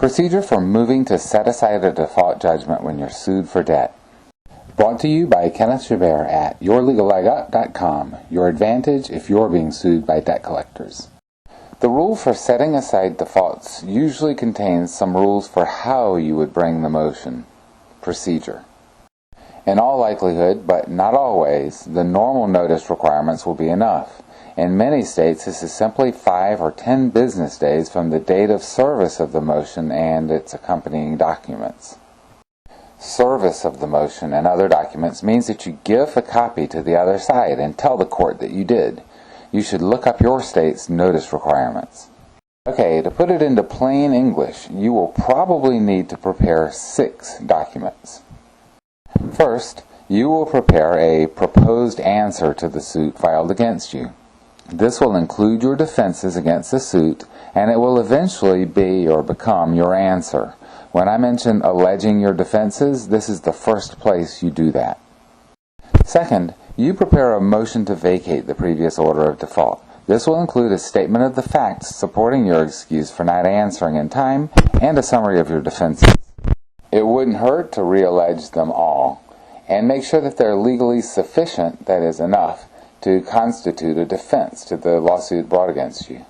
Procedure for moving to set aside a default judgment when you're sued for debt. Brought to you by Kenneth Chabert at yourlegallegout.com. Your advantage if you're being sued by debt collectors. The rule for setting aside defaults usually contains some rules for how you would bring the motion. Procedure. In all likelihood, but not always, the normal notice requirements will be enough. In many states, this is simply 5 or 10 business days from the date of service of the motion and its accompanying documents. Service of the motion and other documents means that you give a copy to the other side and tell the court that you did. You should look up your state's notice requirements. Okay, to put it into plain English, you will probably need to prepare 6 documents. First, you will prepare a proposed answer to the suit filed against you. This will include your defenses against the suit, and it will eventually be or become your answer. When I mention alleging your defenses, this is the first place you do that. Second, you prepare a motion to vacate the previous order of default. This will include a statement of the facts supporting your excuse for not answering in time and a summary of your defenses. It wouldn't hurt to reallege them all, and make sure that they're legally sufficient, that is, enough, to constitute a defense to the lawsuit brought against you.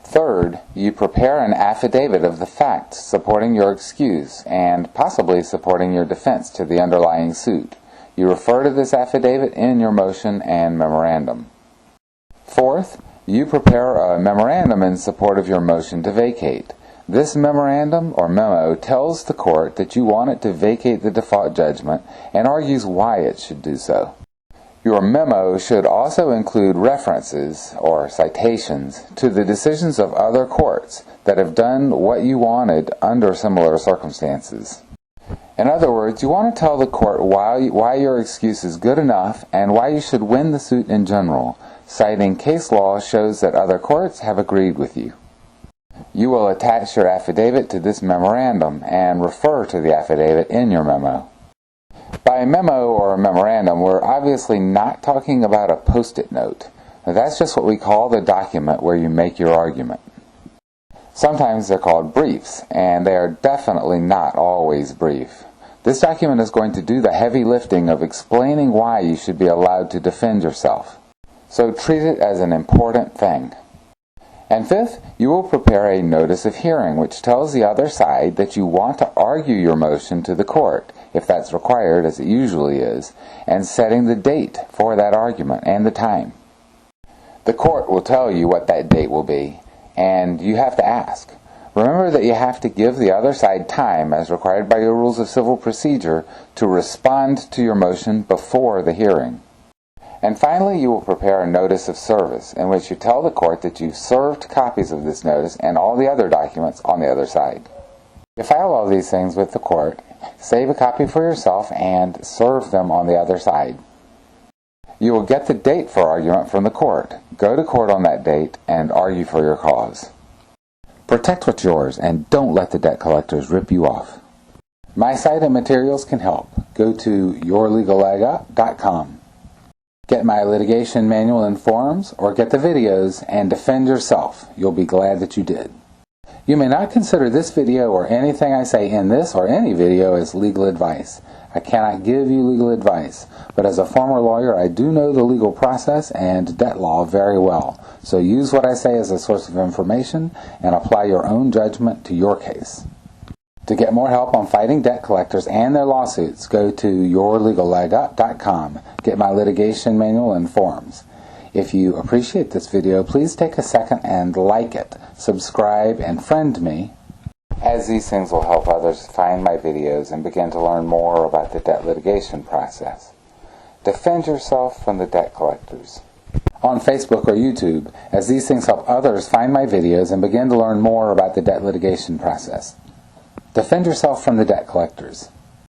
Third, you prepare an affidavit of the facts supporting your excuse and possibly supporting your defense to the underlying suit. You refer to this affidavit in your motion and memorandum. Fourth, you prepare a memorandum in support of your motion to vacate. This memorandum or memo tells the court that you want it to vacate the default judgment and argues why it should do so. Your memo should also include references, or citations, to the decisions of other courts that have done what you wanted under similar circumstances. In other words, you want to tell the court why your excuse is good enough and why you should win the suit in general, citing case law shows that other courts have agreed with you. You will attach your affidavit to this memorandum and refer to the affidavit in your memo. By memo or memorandum, we're obviously not talking about a post-it note. That's just what we call the document where you make your argument. Sometimes they're called briefs, and they are definitely not always brief. This document is going to do the heavy lifting of explaining why you should be allowed to defend yourself. So treat it as an important thing. And fifth, you will prepare a notice of hearing which tells the other side that you want to argue your motion to the court, if that's required, as it usually is, and setting the date for that argument and the time. The court will tell you what that date will be, and you have to ask. Remember that you have to give the other side time, as required by your rules of civil procedure, to respond to your motion before the hearing. And finally, you will prepare a notice of service, in which you tell the court that you've served copies of this notice and all the other documents on the other side. You file all these things with the court, save a copy for yourself, and serve them on the other side. You will get the date for argument from the court. Go to court on that date and argue for your cause. Protect what's yours, and don't let the debt collectors rip you off. My site and materials can help. Go to yourlegallegout.com. Get my litigation manual and forms, or get the videos and defend yourself. You'll be glad that you did. You may not consider this video or anything I say in this or any video as legal advice. I cannot give you legal advice, but as a former lawyer, I do know the legal process and debt law very well. So use what I say as a source of information and apply your own judgment to your case. To get more help on fighting debt collectors and their lawsuits, go to yourlegallegout.com. Get my litigation manual and forms. If you appreciate this video, please take a second and like it, subscribe, and friend me, as these things will help others find my videos and begin to learn more about the debt litigation process. Defend yourself from the debt collectors on Facebook or YouTube, as these things help others find my videos and begin to learn more about the debt litigation process. Defend yourself from the debt collectors.